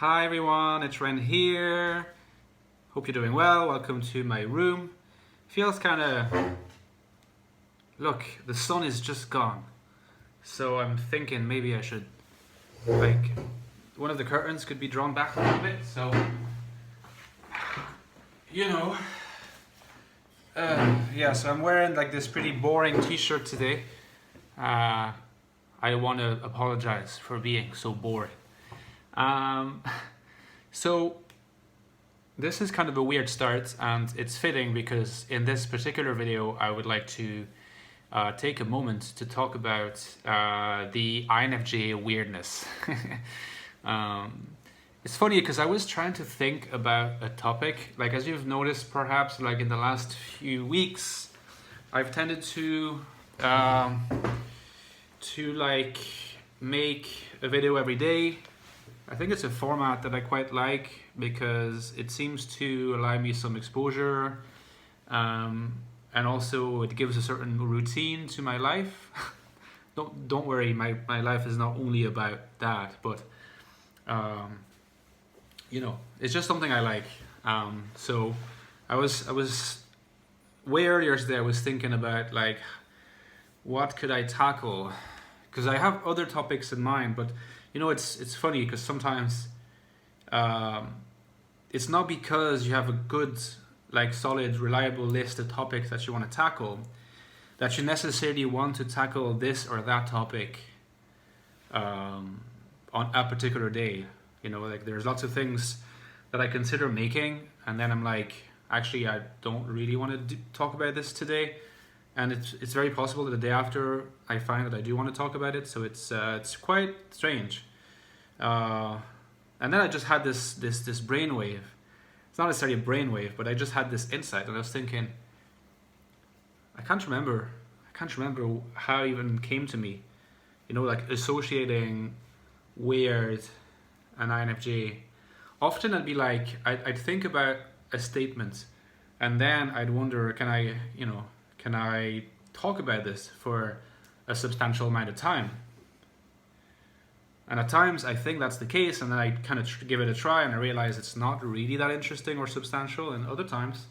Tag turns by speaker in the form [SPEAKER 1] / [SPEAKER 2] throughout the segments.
[SPEAKER 1] Hi everyone, it's Ren here. Hope you're doing well. Welcome to my room. Feels kind of... Look, the sun is just gone. So I'm thinking maybe I should, one of the curtains could be drawn back a little bit. So, so I'm wearing this pretty boring t-shirt today. I want to apologize for being so boring. So this is kind of a weird start, and it's fitting because in this particular video I would like to take a moment to talk about the INFJ weirdness. It's funny because I was trying to think about a topic, as you've noticed perhaps in the last few weeks I've tended to make a video every day. I think it's a format that I quite like because it seems to allow me some exposure, and also it gives a certain routine to my life. Don't worry, my life is not only about that, but it's just something I like. So I was way earlier today. I was thinking about what could I tackle, because I have other topics in mind, but it's funny because sometimes it's not because you have a good, solid, reliable list of topics that you want to tackle that you necessarily want to tackle this or that topic on a particular day. There's lots of things that I consider making, and then I'm actually, I don't really want to talk about this today. And it's very possible that the day after I find that I do want to talk about it, so it's quite strange. And then I just had this brainwave. It's not necessarily a brainwave, but I just had this insight, and I was thinking, I can't remember how it even came to me. Associating weird and INFJ. Often I'd be I'd think about a statement, and then I'd wonder, can I talk about this for a substantial amount of time? And at times I think that's the case, and then I kind of give it a try and I realize it's not really that interesting or substantial, and other times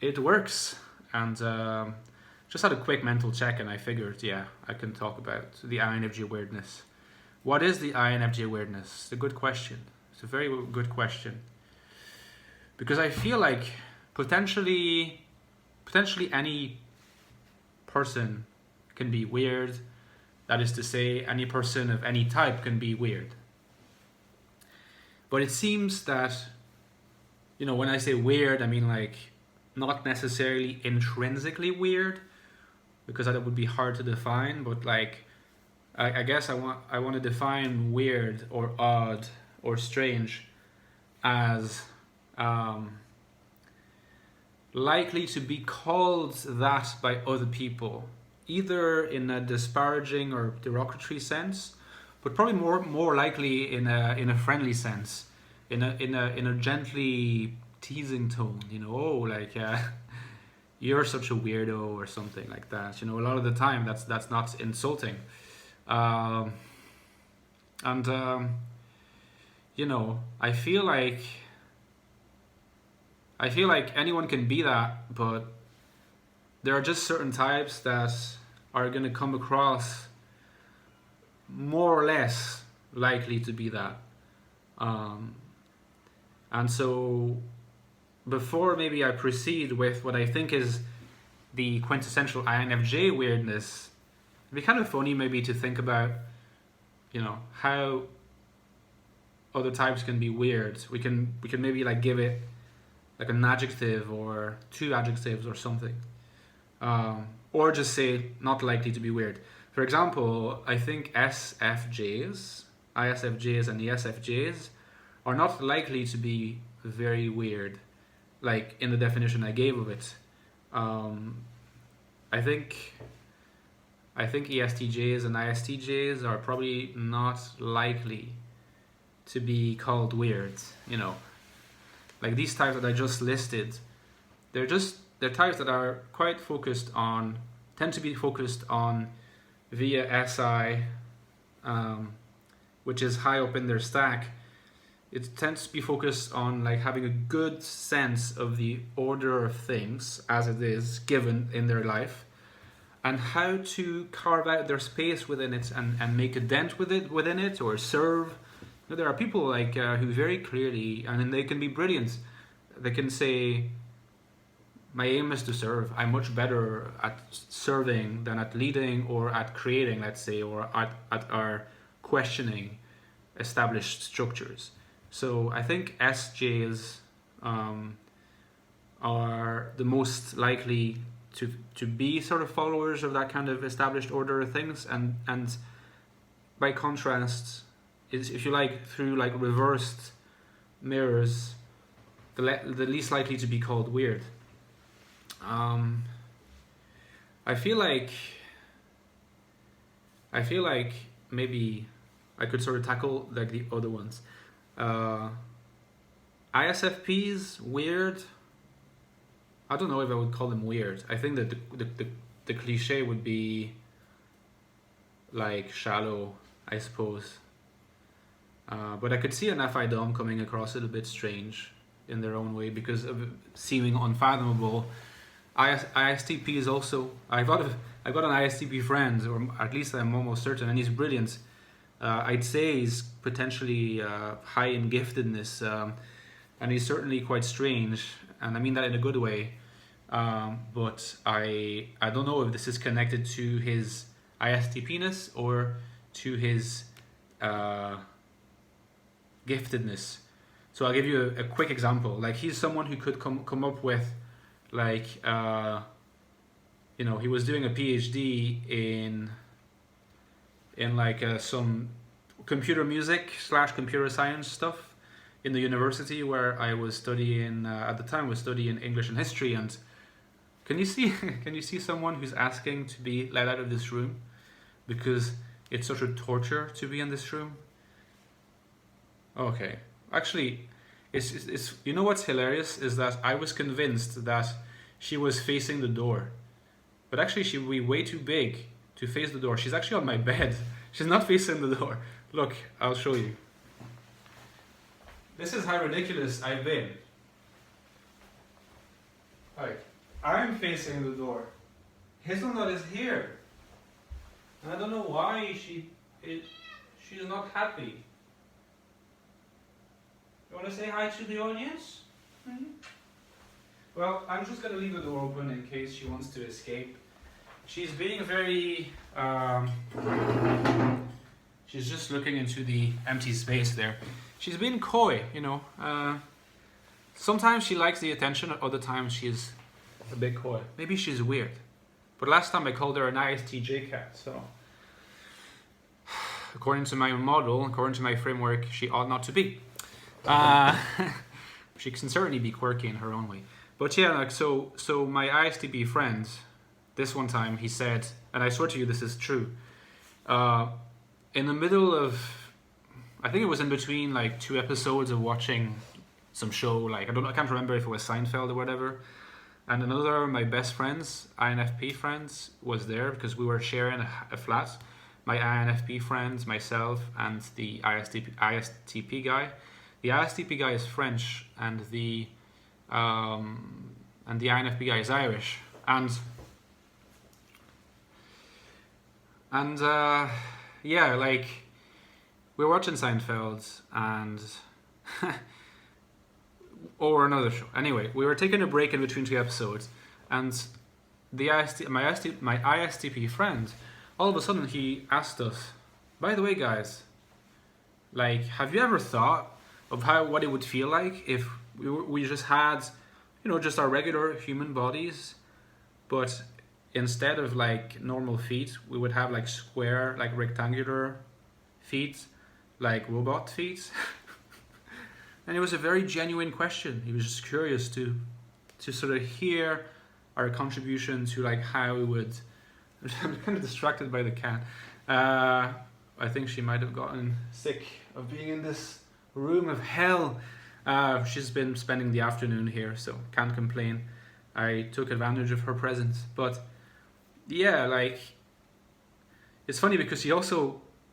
[SPEAKER 1] it works. And just had a quick mental check, and I figured, yeah, I can talk about the INFJ weirdness. What is the INFJ weirdness? It's a good question. It's a very good question. Because I feel like potentially any person can be weird. That is to say, any person of any type can be weird. But it seems that, when I say weird, I mean not necessarily intrinsically weird, because that would be hard to define, but I guess I want to define weird or odd or strange as likely to be called that by other people, either in a disparaging or derogatory sense, but probably more likely in a friendly sense, in a gently teasing tone. You're such a weirdo or something like that. A lot of the time that's not insulting, I feel like anyone can be that, but there are just certain types that are going to come across more or less likely to be that. And so before maybe I proceed with what I think is the quintessential INFJ weirdness, it'd be kind of funny maybe to think about, how other types can be weird. We can maybe give it an adjective or two adjectives or something. Or just say not likely to be weird. For example, I think ISFJs and ESFJs are not likely to be very weird, in the definition I gave of it. I think ESTJs and ISTJs are probably not likely to be called weird. These types that I just listed, they're types that are tend to be focused on via SI, which is high up in their stack, it tends to be focused on like having a good sense of the order of things as it is given in their life, and how to carve out their space within it and make a dent within it, or serve. There are people like who very clearly, and then they can be brilliant. They can say, my aim is to serve. I'm much better at serving than at leading or at creating, let's say, or at our questioning established structures. So I think SJs are the most likely to be sort of followers of that kind of established order of things, and by contrast, is, if you like, through like reversed mirrors, the least likely to be called weird. I feel like maybe I could sort of tackle like the other ones. ISFPs, weird. I don't know if I would call them weird. I think that the cliche would be like shallow, I suppose. But I could see an FI Dom coming across it a bit strange in their own way because of seeming unfathomable. ISTP is also. I've got an ISTP friend, or at least I'm almost certain, and he's brilliant. I'd say he's potentially high in giftedness, and he's certainly quite strange, and I mean that in a good way. But I don't know if this is connected to his ISTP-ness or to his giftedness. So I'll give you a quick example. Like, he's someone who could come up with, like, he was doing a PhD in like some computer music / computer science stuff in the university where I was studying at the time. Was studying English and history. And can you see someone who's asking to be let out of this room because it's such a torture to be in this room? Okay, actually, it's you know what's hilarious is that I was convinced that she was facing the door, but actually she would be way too big to face the door. She's actually on my bed. She's not facing the door. Look, I'll show you. This is how ridiculous I've been. Like, I'm facing the door. Hazelnut is here. And I don't know why she's not happy. You want to say hi to the audience? Mm-hmm. Well, I'm just going to leave the door open in case she wants to escape. She's being very... she's just looking into the empty space there. She's being coy, sometimes she likes the attention, other times she's a bit coy. Maybe she's weird. But last time I called her an ISTJ cat, so... According to my model, according to my framework, she ought not to be. She can certainly be quirky in her own way. But yeah, like, so my ISTP friend, this one time he said, and I swear to you this is true, in the middle of, I think it was in between like 2 episodes of watching some show, like I can't remember if it was Seinfeld or whatever, and another of my best friends, INFP friends, was there because we were sharing a flat. My INFP friends, myself, and the ISTP guy. The ISTP guy is French, and the INFP guy is Irish, and yeah, like, we were watching Seinfeld and or another show. Anyway, we were taking a break in between 2 episodes, and my ISTP friend, all of a sudden he asked us, by the way, guys, like, have you ever thought of what it would feel like if we just had, just our regular human bodies, but instead of like normal feet, we would have like square, like rectangular feet, like robot feet? And it was a very genuine question. He was just curious to sort of hear our contribution to like how we would. I'm kind of distracted by the cat. I think she might have gotten sick of being in this room of hell. She's been spending the afternoon here, so can't complain. I took advantage of her presence. But yeah, like, it's funny because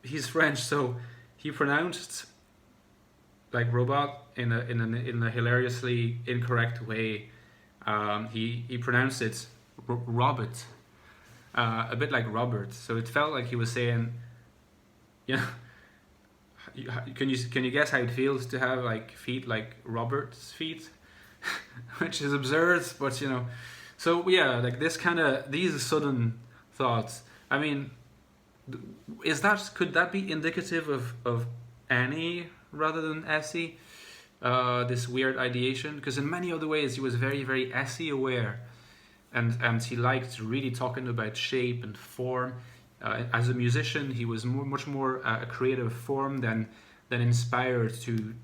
[SPEAKER 1] he's French, so he pronounced like robot in a hilariously incorrect way. He pronounced it Robert, a bit like Robert. So it felt like he was saying, you know, can you guess how it feels to have like feet like Robert's feet, which is absurd, but you know. So yeah, like these sudden thoughts. I mean, could that be indicative of Annie rather than Essie? This weird ideation, because in many other ways he was very, very Essie aware, and he liked really talking about shape and form. As a musician, he was much more a creative form than inspired to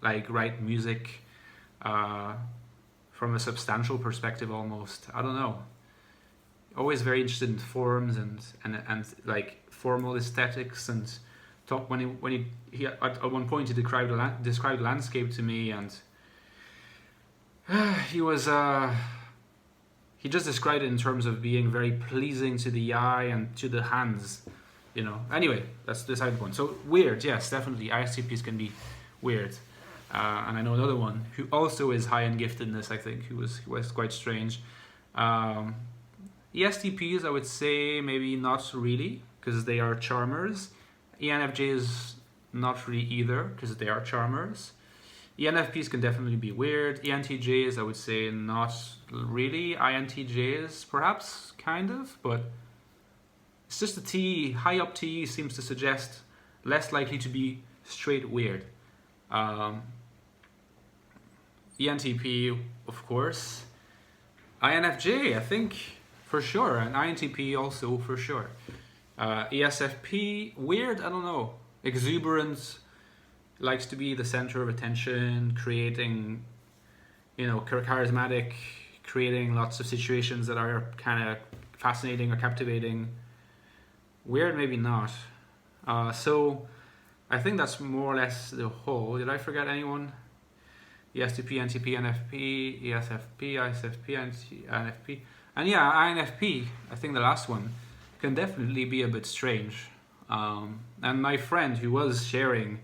[SPEAKER 1] like write music from a substantial perspective almost. I don't know. Always very interested in forms and like formal aesthetics, and talk when he at one point he described landscape to me, and he was he just described it in terms of being very pleasing to the eye and to the hands, you know. Anyway, that's the side point. So weird, yes, definitely ISTPs can be weird. And I know another one who also is high in giftedness, I think, who was quite strange. ESTPs, I would say maybe not really, because they are charmers. ENFJs, not really either, because they are charmers. ENFPs can definitely be weird. ENTJs, I would say not really. INTJs, perhaps, kind of, but it's just the T, high up T seems to suggest less likely to be straight weird. ENTP, of course. INFJ, I think, for sure, and INTP also for sure. ESFP, weird, I don't know. Exuberant, likes to be the center of attention, creating, you know, charismatic, creating lots of situations that are kind of fascinating or captivating. Weird, maybe not. So I think that's more or less the whole. Did I forget anyone? ESTP, NTP, NFP, ESFP, ISFP, INFP. And yeah, INFP, I think the last one, can definitely be a bit strange. And my friend who was sharing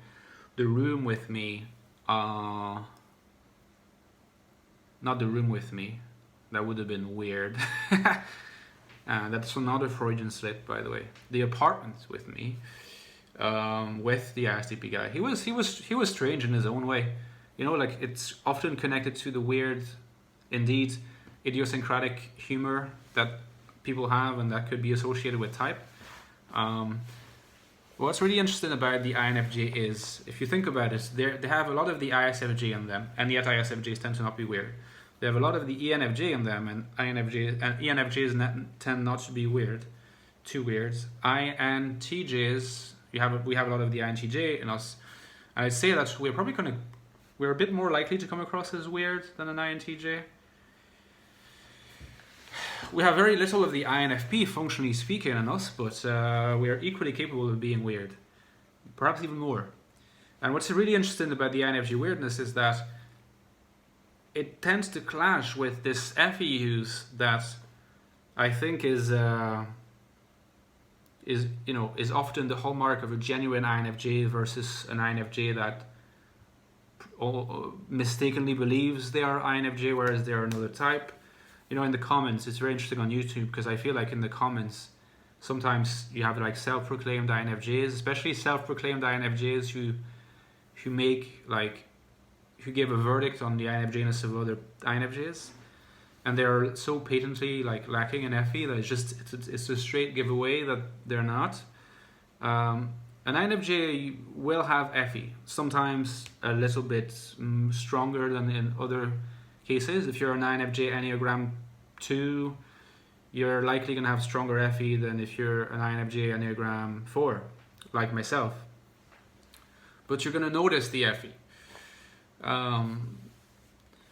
[SPEAKER 1] the room with me, not the room with me, that would have been weird. That's another Freudian slip, by the way. The apartment with me, with the ISTP guy. He was strange in his own way. You know, like it's often connected to the weird, indeed, idiosyncratic humor that people have, and that could be associated with type. What's really interesting about the INFJ is, if you think about it, they have a lot of the ISFJ in them, and yet ISFJs tend to not be weird. They have a lot of the ENFJ in them, and ENFJs tend not to be weird, too weird. INTJs, we have a lot of the INTJ in us, and I'd say that we're a bit more likely to come across as weird than an INTJ. We have very little of the INFP, functionally speaking, in us, but we are equally capable of being weird, perhaps even more. And what's really interesting about the INFJ weirdness is that it tends to clash with this FE use that I think is often the hallmark of a genuine INFJ versus an INFJ that mistakenly believes they are INFJ, whereas they are another type. You know, in the comments, it's very interesting on YouTube, because I feel like in the comments, sometimes you have like self-proclaimed INFJs, especially self-proclaimed INFJs who give a verdict on the INFJness of other INFJs, and they're so patently like lacking in FE that it's a straight giveaway that they're not. An INFJ will have FE, sometimes a little bit stronger than in other cases. If you're an INFJ Enneagram 2, you're likely going to have stronger FE than if you're an INFJ Enneagram 4, like myself. But you're going to notice the FE. And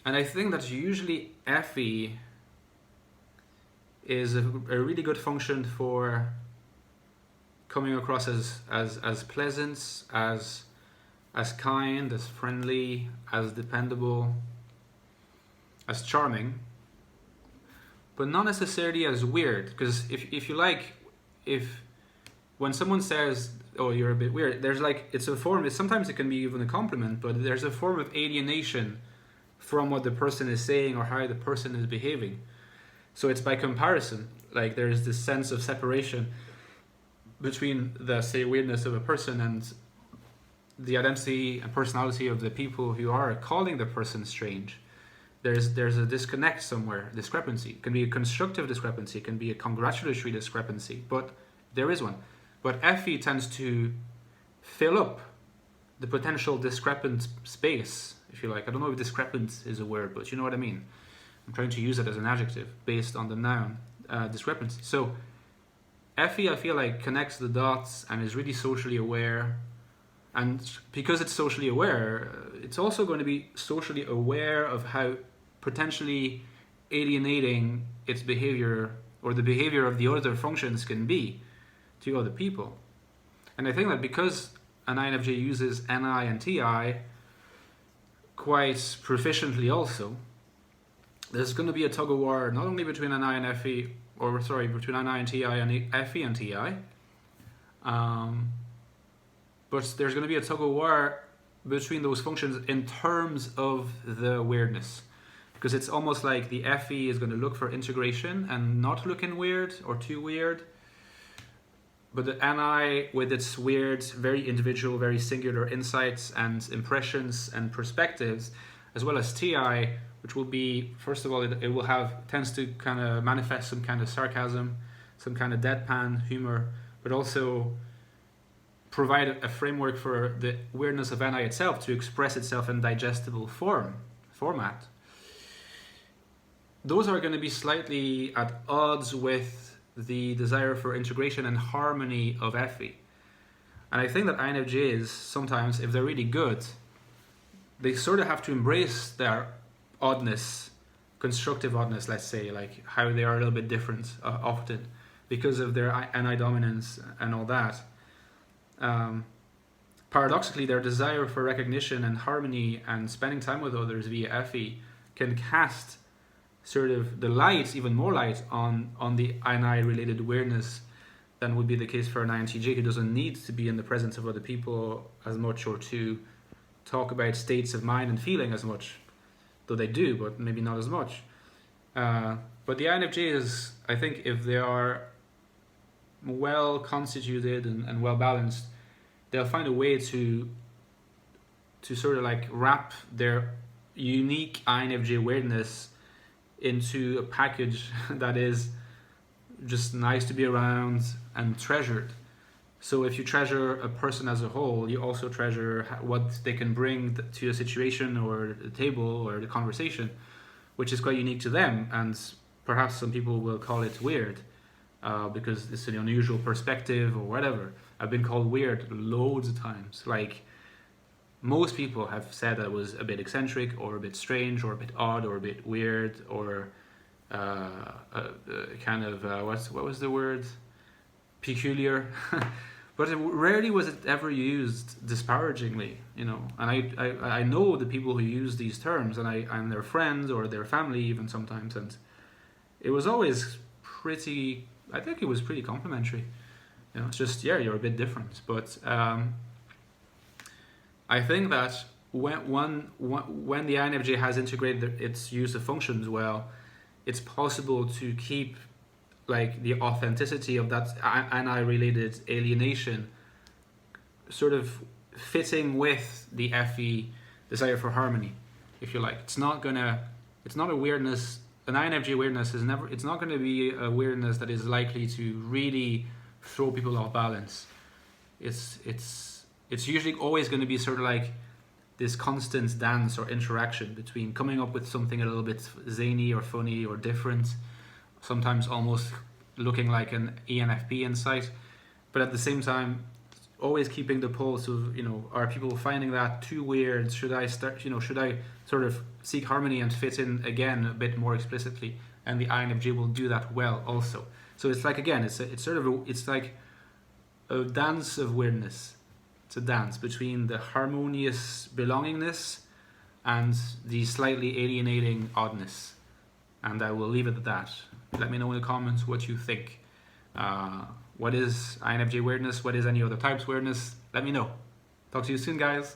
[SPEAKER 1] I think that usually FE is a really good function for coming across as pleasant, as kind, as friendly, as dependable, as charming, but not necessarily as weird. Because if when someone says oh, you're a bit weird. There's like, it's a form, sometimes it can be even a compliment, but there's a form of alienation from what the person is saying or how the person is behaving. So it's by comparison. Like there's this sense of separation between the, say, weirdness of a person and the identity and personality of the people who are calling the person strange. There's a disconnect somewhere, discrepancy. It can be a constructive discrepancy, it can be a congratulatory discrepancy, but there is one. But FE tends to fill up the potential discrepant space, if you like. I don't know if discrepant is a word, but you know what I mean. I'm trying to use it as an adjective based on the noun discrepancy. So FE, I feel like, connects the dots and is really socially aware. And because it's socially aware, it's also going to be socially aware of how potentially alienating its behavior or the behavior of the other functions can be to other people. And I think that because an INFJ uses NI and TI quite proficiently also, there's going to be a tug of war not only between NI and FE, or sorry, between NI and TI and FE and TI, but there's going to be a tug of war between those functions in terms of the weirdness. Because it's almost like the FE is going to look for integration and not looking weird or too weird. But the NI, with its weird, very individual, very singular insights and impressions and perspectives, as well as TI, which will be, first of all, it will have, tends to kind of manifest some kind of sarcasm, some kind of deadpan humor, but also provide a framework for the weirdness of NI itself to express itself in digestible format. Those are going to be slightly at odds with the desire for integration and harmony of FE. And I think that INFJs, sometimes, if they're really good, they sort of have to embrace their oddness, constructive oddness, let's say, like how they are a little bit different often because of their NI dominance and all that. Paradoxically, their desire for recognition and harmony and spending time with others via FE can cast sort of the light, even more light, on the NI related weirdness than would be the case for an INTJ, who doesn't need to be in the presence of other people as much or to talk about states of mind and feeling as much, though they do, but maybe not as much. But the INFJs, I think, if they are well constituted and well balanced, they'll find a way to sort of like wrap their unique INFJ weirdness into a package that is just nice to be around and treasured. So if you treasure a person as a whole, you also treasure what they can bring to a situation or the table or the conversation, which is quite unique to them. And perhaps some people will call it weird because it's an unusual perspective or whatever. I've been called weird loads of times. Like, most people have said that it was a bit eccentric or a bit strange or a bit odd or a bit weird or kind of, what was the word? Peculiar. But rarely was it ever used disparagingly, you know. And I know the people who use these terms, and I'm their friends or their family even sometimes, and it was always pretty, I think it was pretty complimentary. You know, it's just, yeah, you're a bit different. But I think that when the INFJ has integrated its use of functions well, it's possible to keep like the authenticity of that NI-related alienation sort of fitting with the FE desire for harmony, if you like. It's not a weirdness, an INFJ weirdness is never, it's not going to be a weirdness that is likely to really throw people off balance. It's usually always going to be sort of like this constant dance or interaction between coming up with something a little bit zany or funny or different, sometimes almost looking like an ENFP insight, but at the same time always keeping the pulse of, you know, are people finding that too weird? Should I sort of seek harmony and fit in again a bit more explicitly? And the INFJ will do that well also. So it's like, again, it's like a dance of weirdness. It's a dance between the harmonious belongingness and the slightly alienating oddness. And I will leave it at that. Let me know in the comments what you think. What is INFJ weirdness? What is any other type's weirdness? Let me know. Talk to you soon, guys.